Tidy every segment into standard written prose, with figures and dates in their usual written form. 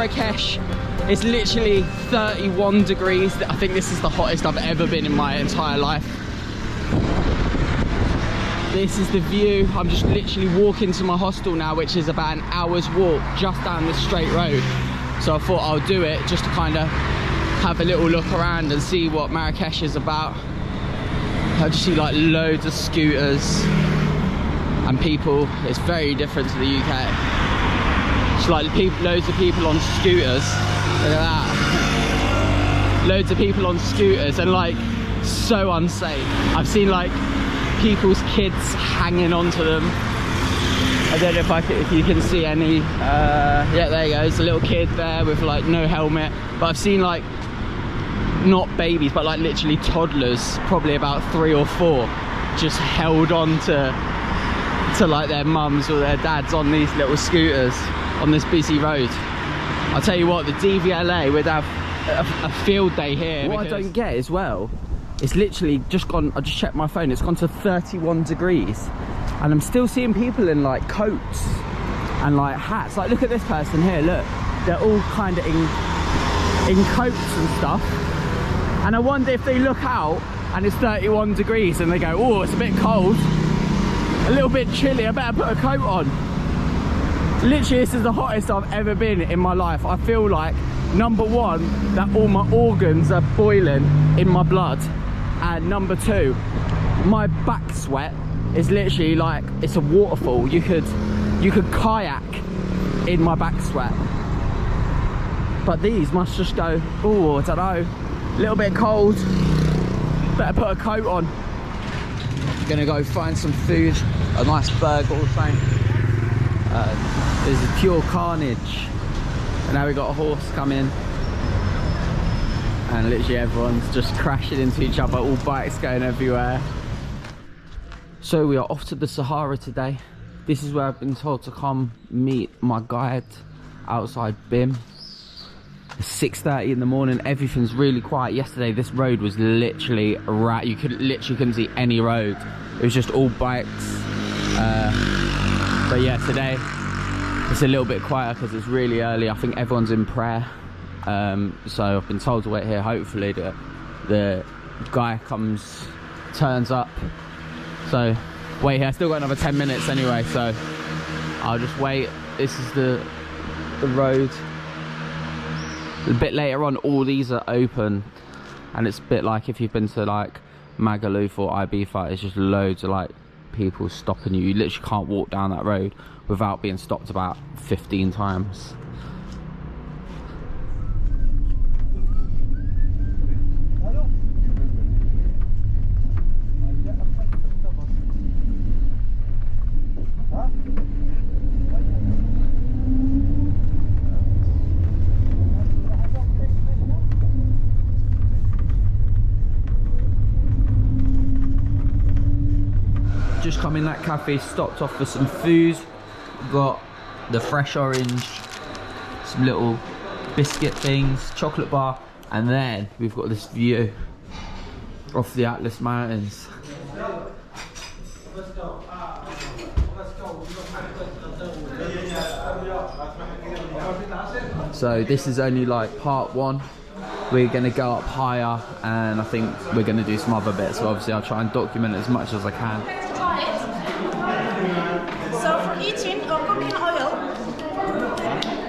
Marrakesh. It's literally 31 degrees. I think this is the hottest I've ever been in my entire life. This is the view. I'm just literally walking to my hostel now, which is about an hour's walk just down this straight road. So I thought I'll do it just to kind of have a little look around and see what Marrakesh is about. I just see like loads of scooters and people. It's very different to the UK. It's like loads of people on scooters. Look at that. Loads of people on scooters and like so unsafe. I've seen like people's kids hanging onto them. I don't know if you can see any. Yeah, there you go. There's a little kid there with like no helmet. But I've seen like not babies, but like literally toddlers, probably about 3 or 4, just held on to like their mums or their dads on these little scooters on this busy road. I'll tell you what, the DVLA would have a field day here. What I don't get as well, it's literally just gone, I just checked my phone, it's gone to 31 degrees and I'm still seeing people in like coats and like hats. Like look at this person here, look, they're all kind of in coats and stuff. And I wonder if they look out and it's 31 degrees and they go, oh, it's a bit cold, a little bit chilly, I better put a coat on. Literally, this is the hottest I've ever been in my life. I feel like, number one, that all my organs are boiling in my blood. And number two, my back sweat is literally like, it's a waterfall. You could kayak in my back sweat. But these must just go, oh, I don't know, a little bit cold, better put a coat on. Gonna go find some food, a nice burger or something. There's a pure carnage. And now we got a horse coming. And literally everyone's just crashing into each other, all bikes going everywhere. So we are off to the Sahara today. This is where I've been told to come meet my guide outside BIM. It's 6:30 in the morning, everything's really quiet. Yesterday this road was literally you couldn't see any road. It was just all bikes. But yeah, today it's a little bit quieter because it's really early. I think everyone's in prayer. So I've been told to wait here. Hopefully the guy turns up. So wait here. I still got another 10 minutes anyway, so I'll just wait. This is the road. A bit later on, all these are open, and it's a bit like if you've been to like Magaluf or Ibiza, it's just loads of like people stopping you. You literally can't walk down that road without being stopped about 15 times. Just come in that cafe, stopped off for some food. Got the fresh orange, some little biscuit things, chocolate bar, and then we've got this view off the Atlas Mountains. So this is only like part one. We're going to go up higher, and I think we're going to do some other bits. So obviously I'll try and document as much as I can. So for eating or cooking oil,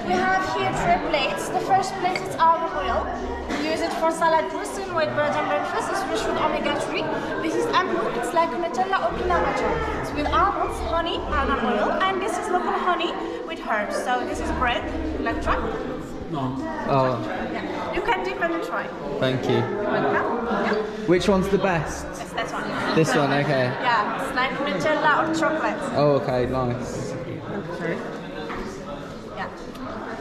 we have here 3 plates. The first plate is almond oil. We use it for salad dressing, white bread and breakfast. It's rich with omega-3. This is amul. It's like Nutella or peanut butter. It's with almonds, honey, almond oil, and this is local honey with herbs. So this is bread. Let's try. Oh. Yeah. You can dip and try. Thank you. Welcome. Yeah. Which one's the best? It's that one. This one, okay. Yeah, it's like Nutella or chocolate. Oh, okay, nice. Sorry. Yeah.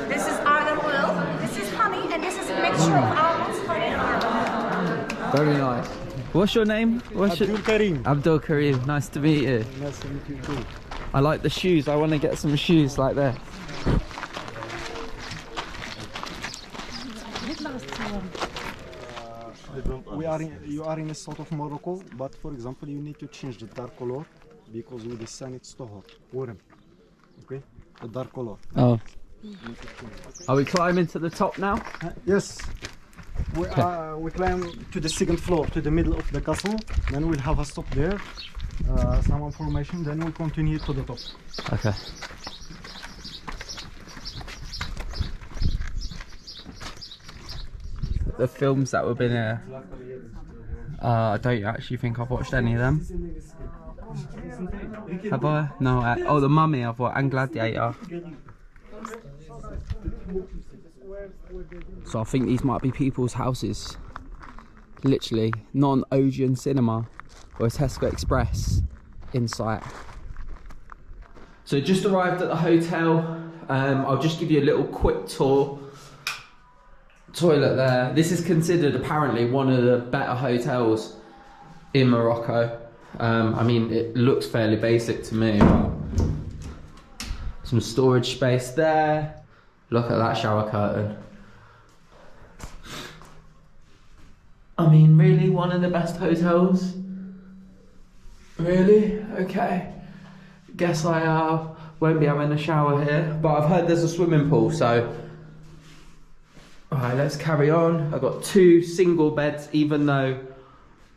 This is almond oil, this is honey, and this is a mixture of almonds, honey, and almond. Very nice. What's your name? Abdul Karim. Abdul Karim, nice to meet you. Nice to meet you too. I like the shoes, I want to get some shoes like that. You are in a south of Morocco, but for example you need to change the dark color because with the sun it's too hot. Warm. Okay? The dark color. Oh. Are we climbing to the top now? Yes. We climb to the second floor, to the middle of the castle. Then we'll have a stop there. Some information. Then we'll continue to the top. Okay. The films that have been here, I don't actually think I've watched any of them. Have I? No. Oh, The Mummy I've watched, and Gladiator. So I think these might be people's houses. Literally, not an Odeon cinema or a Tesco Express in sight. So just arrived at the hotel. I'll just give you a little quick tour. Toilet there. This is considered apparently one of the better hotels in Morocco. I mean, it looks fairly basic to me, but some storage space there. Look at that shower curtain. I mean, really, one of the best hotels? Really? Okay. Guess I won't be having a shower here, but I've heard there's a swimming pool, so alright, let's carry on. I've got 2 single beds, even though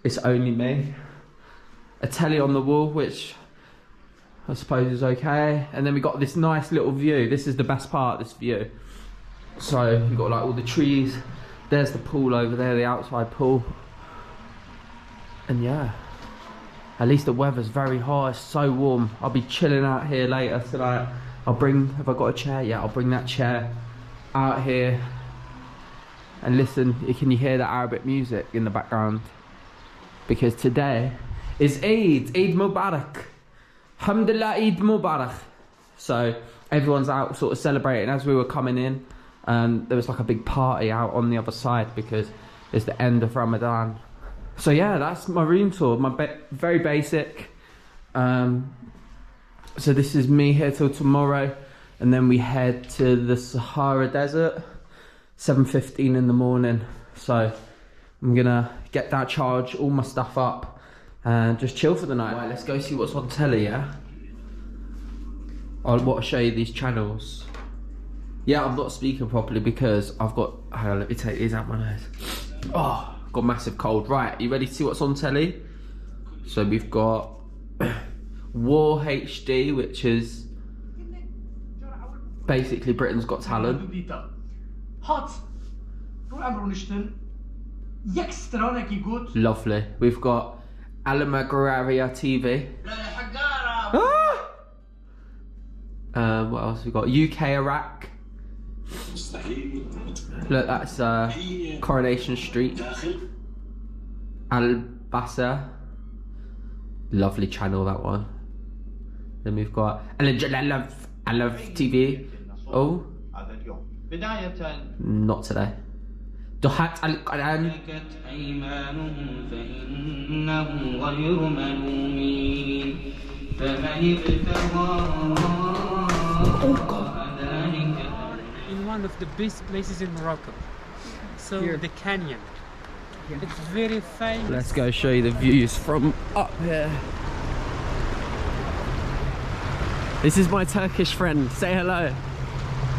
it's only me. A telly on the wall, which I suppose is okay. And then we got this nice little view. This is the best part, this view. So you've got like all the trees. There's the pool over there, the outside pool. And yeah, at least the weather's very hot, it's so warm. I'll be chilling out here later tonight. Have I got a chair? Yeah, I'll bring that chair out here. And listen, can you hear the Arabic music in the background? Because today is Eid Mubarak. Alhamdulillah, Eid Mubarak. So everyone's out sort of celebrating. As we were coming in, there was like a big party out on the other side because it's the end of Ramadan. So yeah, that's my room tour. Very basic. So this is me here till tomorrow, and then we head to the Sahara Desert. 7:15 in the morning, so I'm gonna get that charge, all my stuff up, and just chill for the night. Right, let's go see what's on telly. Yeah, I want to show you these channels. Yeah, I'm not speaking properly because I've got. Hang on, let me take these out my nose. Oh, got massive cold. Right, you ready to see what's on telly? So we've got War HD, which is basically Britain's Got Talent. Lovely. We've got Alamagraria TV. What else we got? UK Iraq. Look, that's Coronation Street. Al-Bassa. Lovely channel, that one. Then we've got Alaf TV. Oh. Not today. Duhat al-Quran. Oh God. In one of the best places in Morocco. So here. The canyon. It's very famous. Let's go show you the views from up here. This is my Turkish friend. Say hello.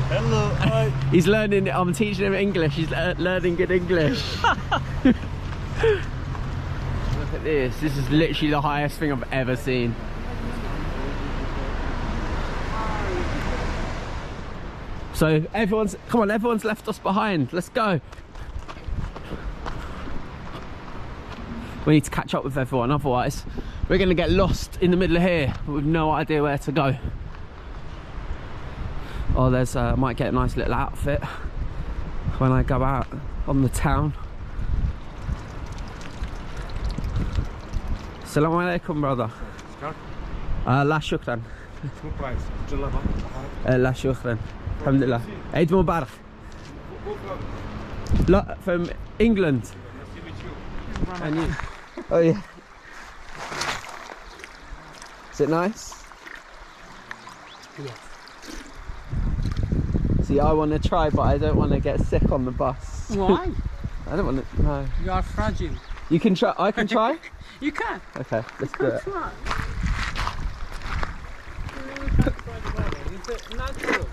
Hello, hi. He's learning, I'm teaching him English, he's learning good English. Look at this, this is literally the highest thing I've ever seen. So come on, everyone's left us behind, let's go. We need to catch up with everyone, otherwise we're going to get lost in the middle of here with no idea where to go. Oh, there's might get a nice little outfit when I go out on the town. Assalamu alaikum, brother. La shukran. La shukran. Alhamdulillah. Eid Mubarak. From England. And you? Oh yeah. Is it nice? Yes. See, I want to try, but I don't want to get sick on the bus. Why? I don't want to. No. You are fragile. You can try. I can try. You can. Okay, let's do it. Try. It's natural.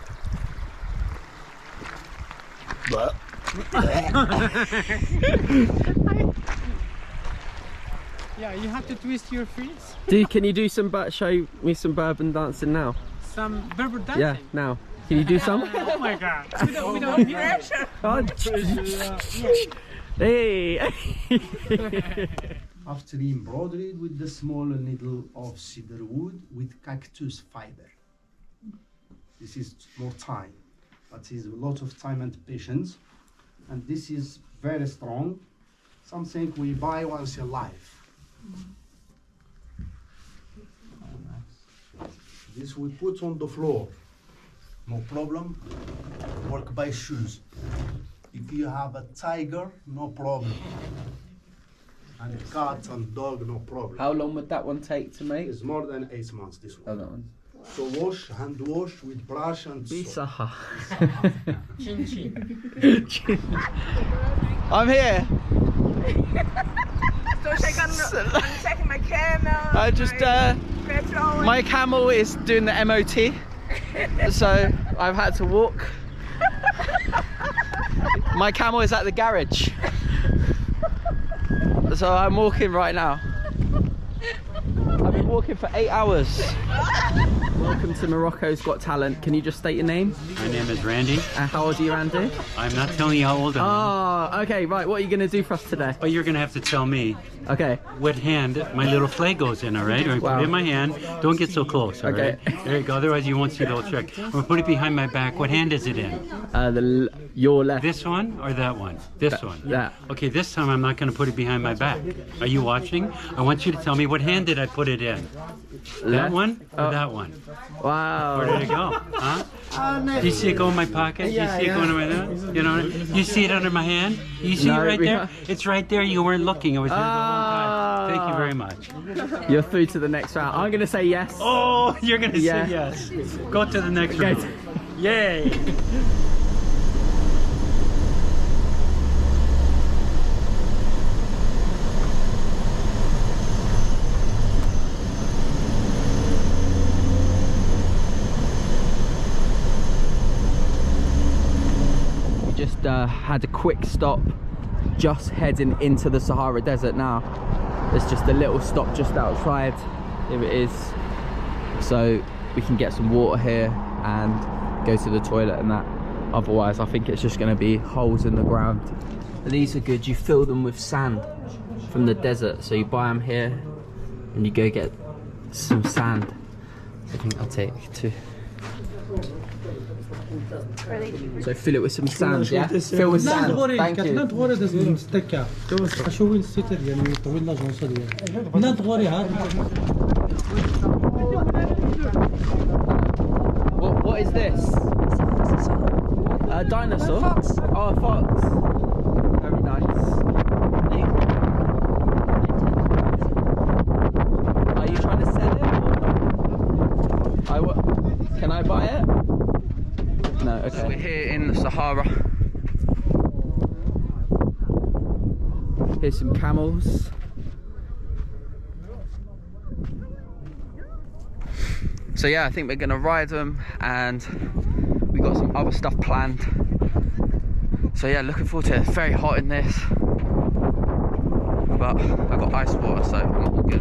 Yeah, you have to twist your feet. Dude, can you do some, show me some bourbon dancing now? Some Berber dancing? Yeah, now. Can you do some? Oh my god. We don't hear. Oh, hey! After embroidered with the small needle of cedar wood with cactus fiber. This is more time, but it's a lot of time and patience. And this is very strong, something we buy once in life. This we put on the floor, no problem, work by shoes. If you have a tiger, no problem. And a cat and dog, no problem. How long would that one take to make? It's more than 8 months, this one. Oh, that one. So wash, hand wash with brush and soap. Sahara. Chin chin. I'm here. So I'm checking my camel. I just, petrol. my camel is doing the MOT, so I've had to walk. My camel is at the garage, so I'm walking right now. I've been walking for 8 hours. Welcome to Morocco's Got Talent. Can you just state your name? My name is Randy. And how old are you, Randy? I'm not telling you how old I am. Oh, okay, right. What are you going to do for us today? But you're going to have to tell me Okay. what hand my little flag goes in, all right? Or Wow. put it in my hand. Don't get so close, all right? Okay. There you go. Otherwise, you won't see the little trick. I'm going to put it behind my back. What hand is it in? Your left. This one or that one? This one. That. Okay, this time I'm not going to put it behind my back. Are you watching? I want you to tell me what hand did I put it in? That Left. one or Oh. that one? Wow. Where did it go? Huh? Do you see it go in my pocket? Yeah, you see it go in my hand? You know, you see it under my hand? You see No, it right we there? have- It's right there. You weren't looking. It was there the whole time. Thank you very much. You're through to the next round. I'm going to say yes. Oh, you're going to Yeah. say yes. Go to the next Okay. round. Yay. Just had a quick stop, just heading into the Sahara Desert now. There's just a little stop just outside, here it is, so we can get some water here and go to the toilet and that. Otherwise I think it's just going to be holes in the ground. But these are good. You fill them with sand from the desert, so you buy them here and you go get some sand. I think I'll take two. So fill it with some sand, yeah? Fill with sand. Thank you. ننتظر لازم نستكع شو وين الستر يعني طويل لا جونسو ديال ننتظر هذا What is this? A dinosaur? A fox. Oh, a fox. Very nice. Are you trying to sell it? Can I buy it? No, okay. So we're here in the Sahara. Here's some camels. So yeah, I think we're gonna ride them, and we got some other stuff planned. So yeah, looking forward to it. It's very hot in this, but I got ice water, so I'm all good.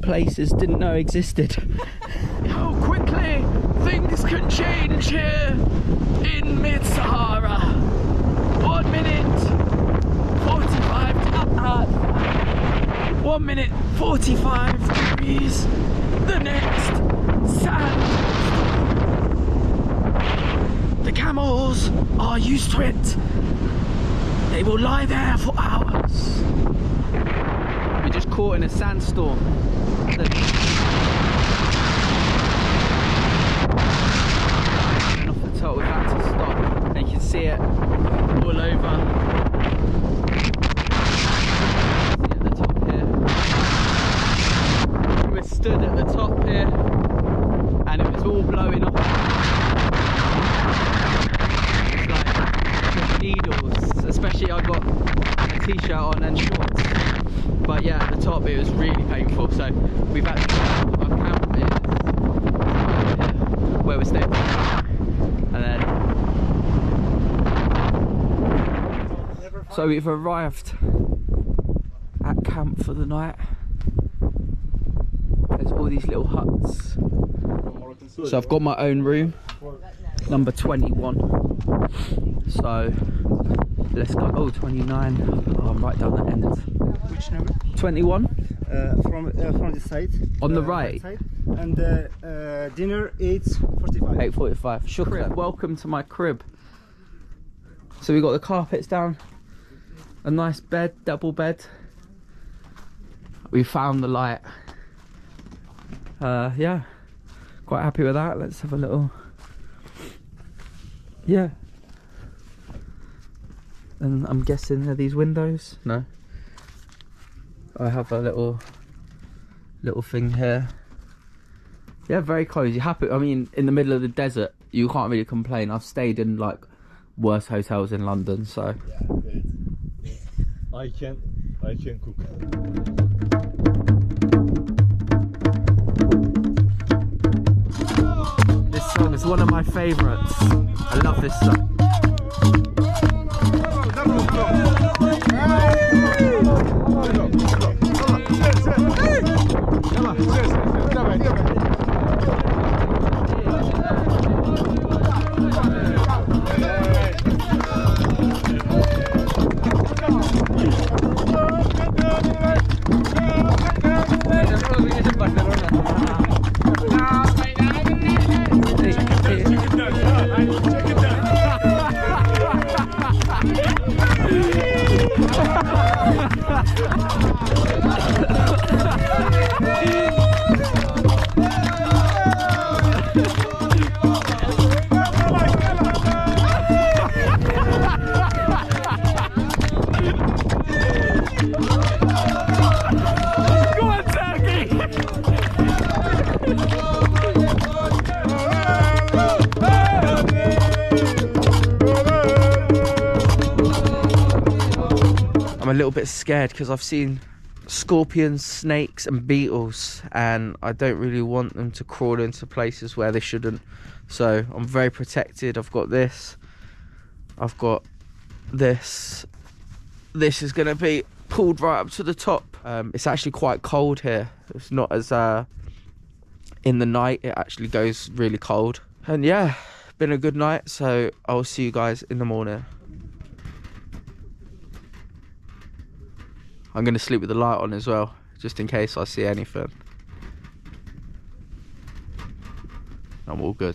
Places didn't know existed. How quickly things can change here in mid-Sahara. 1 minute 45 to 1 minute 45 degrees. The next sand. The camels are used to it. They will lie there for hours. We're just caught in a sandstorm. And off the top, we've had to stop. And you can see it all over. See at the top here. We're stood at the top here, and it was all blowing off. Needles, especially I got a t-shirt on and shorts, but yeah, at the top it was really painful, so we've had to our camp is where we're staying, and then so we've arrived at camp for the night. There's all these little huts, so I've got my own room, number 21. So let's go. Oh, 29. Oh, I'm right down the end. Which number? 21 From the side. on the right. Side. And dinner 8:45. 8:45. Shukran. Welcome to my crib. So we got the carpets down, a nice bed, double bed. We found the light. Yeah, quite happy with that. Let's have a little. Yeah. And I'm guessing are these windows? No. I have a little thing here. Yeah, very cozy. Happy. I mean, in the middle of the desert, you can't really complain. I've stayed in like worse hotels in London, so. I can cook. This song is one of my favourites. I love this song. I'm a little bit scared because I've seen scorpions, snakes and beetles, and I don't really want them to crawl into places where they shouldn't, so I'm very protected. I've got this, I've got this is going to be pulled right up to the top. It's actually quite cold here. It's not as in the night, it actually goes really cold. And yeah, been a good night, so I'll see you guys in the morning. I'm going to sleep with the light on as well, just in case I see anything. I'm all good.